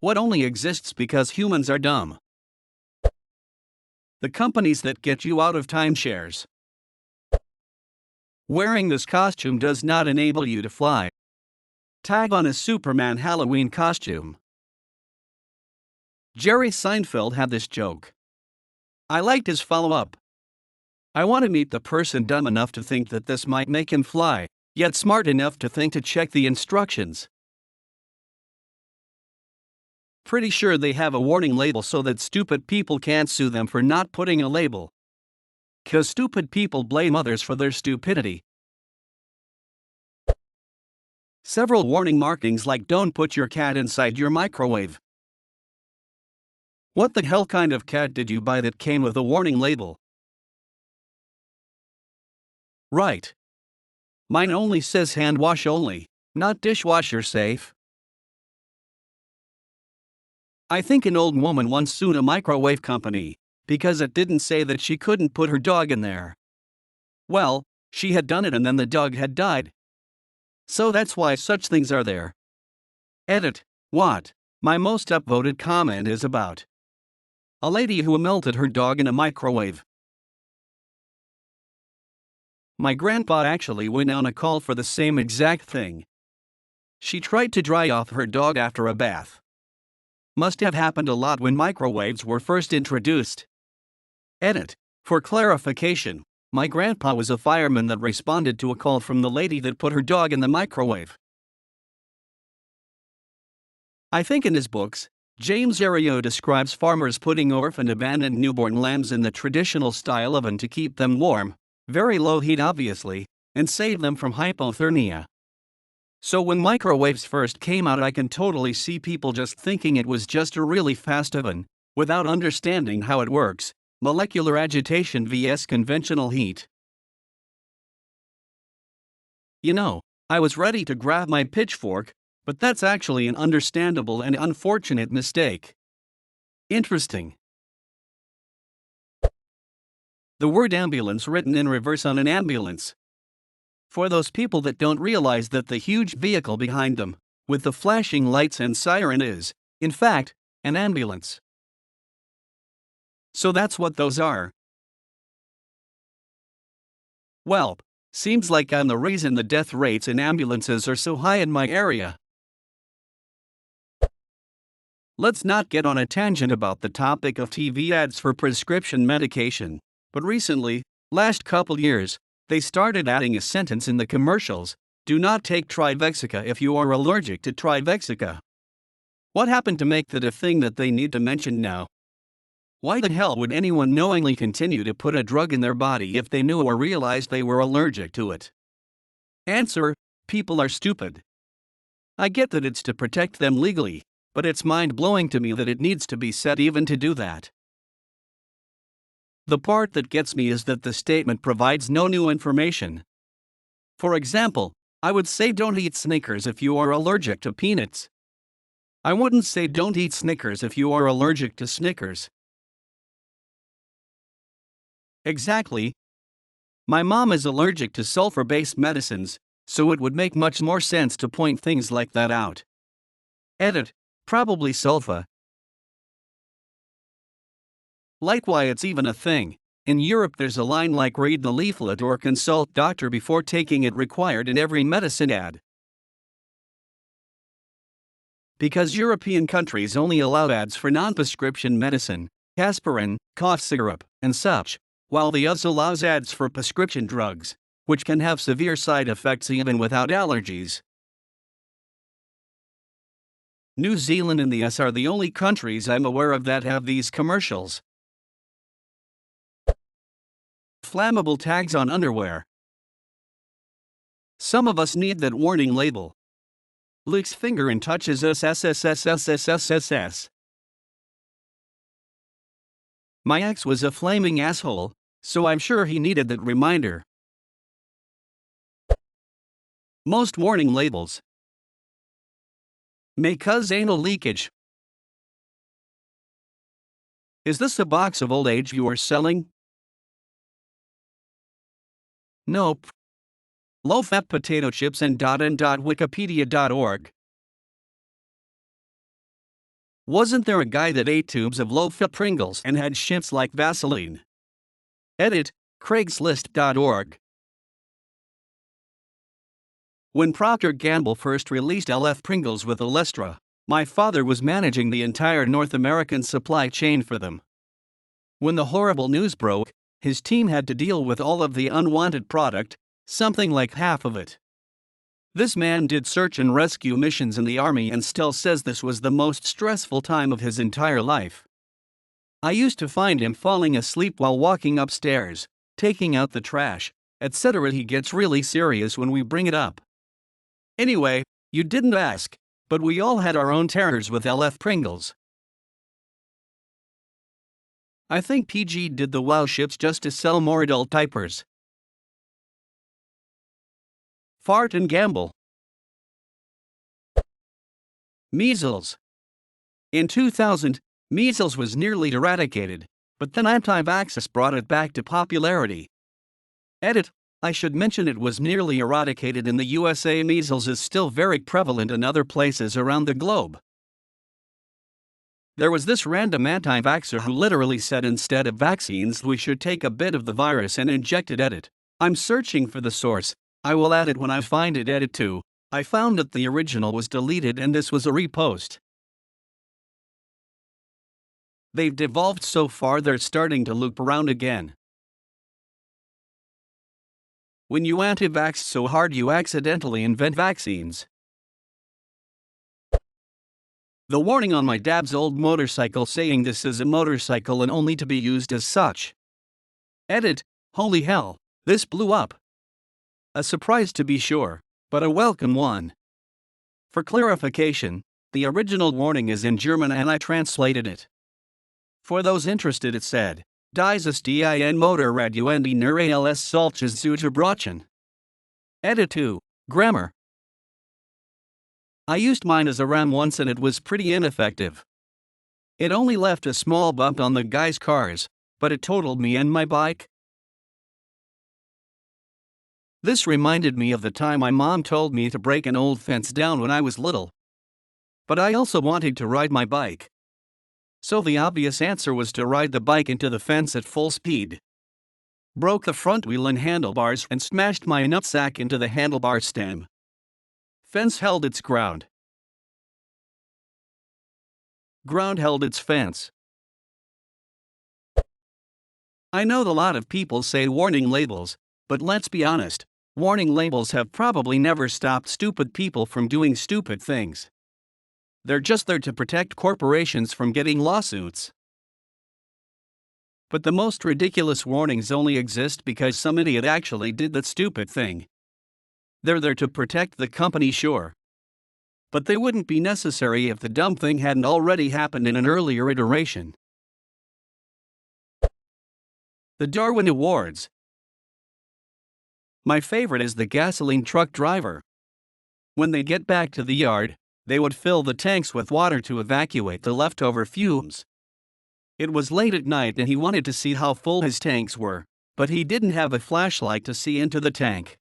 What only exists because humans are dumb? The companies that get you out of timeshares. Wearing this costume does not enable you to fly. Tag on a Superman Halloween costume. Jerry Seinfeld had this joke. I liked his follow-up. I want to meet the person dumb enough to think that this might make him fly, yet smart enough to think to check the instructions. Pretty sure they have a warning label so that stupid people can't sue them for not putting a label. 'Cause stupid people blame others for their stupidity. Several warning markings like "Don't put your cat inside your microwave." What the hell kind of cat did you buy that came with a warning label? Right. Mine only says hand wash only, not dishwasher safe. I think an old woman once sued a microwave company because it didn't say that she couldn't put her dog in there. Well, she had done it and then the dog had died. So that's why such things are there. Edit. What? My most upvoted comment is about a lady who melted her dog in a microwave. My grandpa actually went on a call for the same exact thing. She tried to dry off her dog after a bath. Must have happened a lot when microwaves were first introduced. Edit. For clarification, my grandpa was a fireman that responded to a call from the lady that put her dog in the microwave. I think in his books, James Arroyo describes farmers putting orphaned abandoned newborn lambs in the traditional style oven to keep them warm, very low heat obviously, and save them from hypothermia. So when microwaves first came out, I can totally see people just thinking it was just a really fast oven, without understanding how it works, molecular agitation vs conventional heat. You know, I was ready to grab my pitchfork, but that's actually an understandable and unfortunate mistake. Interesting. The word ambulance written in reverse on an ambulance. For those people that don't realize that the huge vehicle behind them, with the flashing lights and siren is, in fact, an ambulance. So that's what those are. Well, seems like I'm the reason the death rates in ambulances are so high in my area. Let's not get on a tangent about the topic of TV ads for prescription medication, but recently, last couple years, they started adding a sentence in the commercials: do not take Trivexica if you are allergic to Trivexica. What happened to make that a thing that they need to mention now? Why the hell would anyone knowingly continue to put a drug in their body if they knew or realized they were allergic to it? Answer: people are stupid. I get that it's to protect them legally, but it's mind-blowing to me that it needs to be said even to do that. The part that gets me is that the statement provides no new information. For example, I would say don't eat Snickers if you are allergic to peanuts. I wouldn't say don't eat Snickers if you are allergic to Snickers. Exactly. My mom is allergic to sulfur-based medicines, so it would make much more sense to point things like that out. Edit. Probably sulfa. Like why it's even a thing. In Europe there's a line like read the leaflet or consult doctor before taking it required in every medicine ad. Because European countries only allow ads for non-prescription medicine, aspirin, cough syrup, and such, while the US allows ads for prescription drugs, which can have severe side effects even without allergies. New Zealand and the US are the only countries I'm aware of that have these commercials. Flammable tags on underwear. Some of us need that warning label. Licks finger and touches us SSSSSSSS. My ex was a flaming asshole, so I'm sure he needed that reminder. Most warning labels may cause anal leakage. Is this a box of old age you are selling? Nope. Low-fat potato chips and .wikipedia.org. Wasn't there a guy that ate tubes of low-fat Pringles and had shits like Vaseline? Edit, Craigslist.org. When Procter & Gamble first released LF Pringles with Olestra, my father was managing the entire North American supply chain for them. When the horrible news broke, his team had to deal with all of the unwanted product, something like half of it. This man did search and rescue missions in the army and still says this was the most stressful time of his entire life. I used to find him falling asleep while walking upstairs, taking out the trash, etc. He gets really serious when we bring it up. Anyway, you didn't ask, but we all had our own terrors with LF Pringles. I think PG did the WOW ships just to sell more adult diapers. Fart and gamble. Measles. In 2000, measles was nearly eradicated, but then anti-vaxxers brought it back to popularity. Edit, I should mention it was nearly eradicated in the USA. Measles is still very prevalent in other places around the globe. There was this random anti-vaxxer who literally said instead of vaccines we should take a bit of the virus and inject it. Edit, I'm searching for the source. I will add it when I find it. Edit 2. I found that the original was deleted and this was a repost. They've devolved so far they're starting to loop around again. When you anti-vax so hard you accidentally invent vaccines. The warning on my dad's old motorcycle saying this is a motorcycle and only to be used as such. Edit, holy hell, this blew up. A surprise to be sure, but a welcome one. For clarification, the original warning is in German and I translated it. For those interested, it said, Dieses DIN Motorrad und die nur als solches zu unterbrechen. Edit 2, grammar. I used mine as a ram once and it was pretty ineffective. It only left a small bump on the guy's cars, but it totaled me and my bike. This reminded me of the time my mom told me to break an old fence down when I was little. But I also wanted to ride my bike. So the obvious answer was to ride the bike into the fence at full speed. Broke the front wheel and handlebars and smashed my nutsack into the handlebar stem. Fence held its ground. Ground held its fence. I know a lot of people say warning labels, but let's be honest, warning labels have probably never stopped stupid people from doing stupid things. They're just there to protect corporations from getting lawsuits. But the most ridiculous warnings only exist because some idiot actually did that stupid thing. They're there to protect the company, sure. But they wouldn't be necessary if the dumb thing hadn't already happened in an earlier iteration. The Darwin Awards. My favorite is the gasoline truck driver. When they get back to the yard, they would fill the tanks with water to evacuate the leftover fumes. It was late at night and he wanted to see how full his tanks were, but he didn't have a flashlight to see into the tank.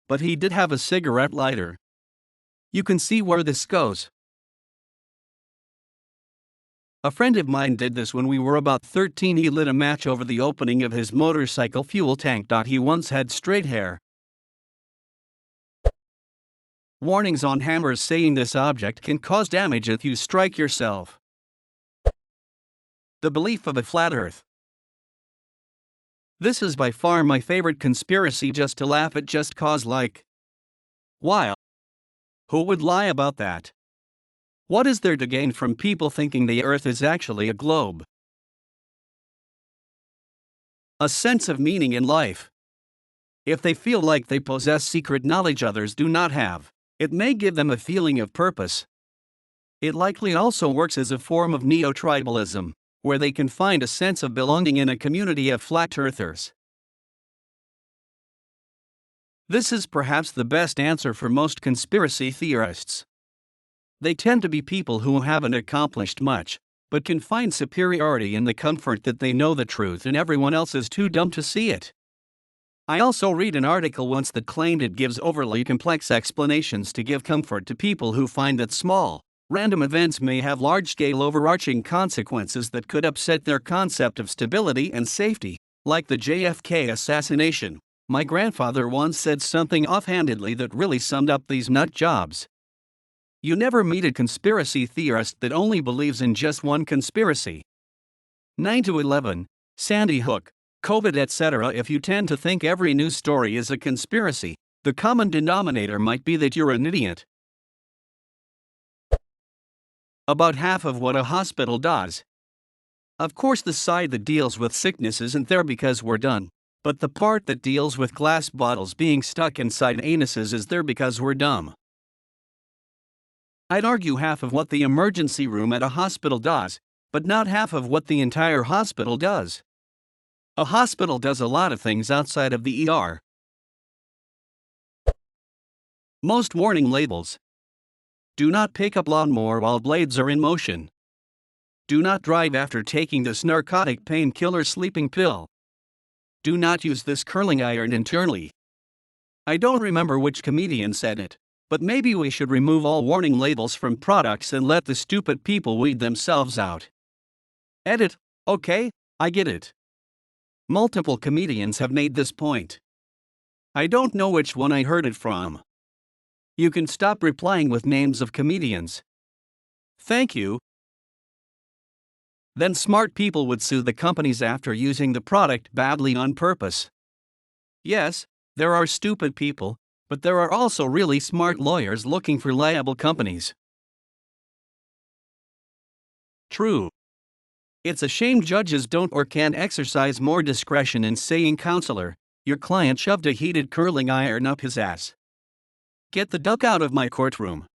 But he did have a cigarette lighter. You can see where this goes. A friend of mine did this when we were about 13. He lit a match over the opening of his motorcycle fuel tank. He once had straight hair. Warnings on hammers saying this object can cause damage if you strike yourself. The belief of a flat earth. This is by far my favorite conspiracy, just to laugh at just cause. Like, why? Who would lie about that? What is there to gain from people thinking the earth is actually a globe? A sense of meaning in life. If they feel like they possess secret knowledge others do not have, it may give them a feeling of purpose. It likely also works as a form of neo-tribalism, where they can find a sense of belonging in a community of flat earthers. This is perhaps the best answer for most conspiracy theorists. They tend to be people who haven't accomplished much, but can find superiority in the comfort that they know the truth and everyone else is too dumb to see it. I also read an article once that claimed it gives overly complex explanations to give comfort to people who find that small, Random events may have large-scale overarching consequences that could upset their concept of stability and safety, like the JFK assassination. My grandfather once said something offhandedly that really summed up these nut jobs. You never meet a conspiracy theorist that only believes in just one conspiracy. 9 to 11, Sandy Hook, COVID, etc. If you tend to think every news story is a conspiracy, the common denominator might be that you're an idiot. About half of what a hospital does. Of course, the side that deals with sickness isn't there because we're done, but the part that deals with glass bottles being stuck inside anuses is there because we're dumb. I'd argue half of what the emergency room at a hospital does, but not half of what the entire hospital does. A hospital does a lot of things outside of the ER. Most warning labels. Do not pick up lawnmower while blades are in motion. Do not drive after taking this narcotic painkiller sleeping pill. Do not use this curling iron internally. I don't remember which comedian said it, but maybe we should remove all warning labels from products and let the stupid people weed themselves out. Edit. Okay, I get it. Multiple comedians have made this point. I don't know which one I heard it from. You can stop replying with names of comedians. Thank you. Then smart people would sue the companies after using the product badly on purpose. Yes, there are stupid people, but there are also really smart lawyers looking for liable companies. True. It's a shame judges don't or can't exercise more discretion in saying, "Counselor, your client shoved a heated curling iron up his ass. Get the duck out of my courtroom."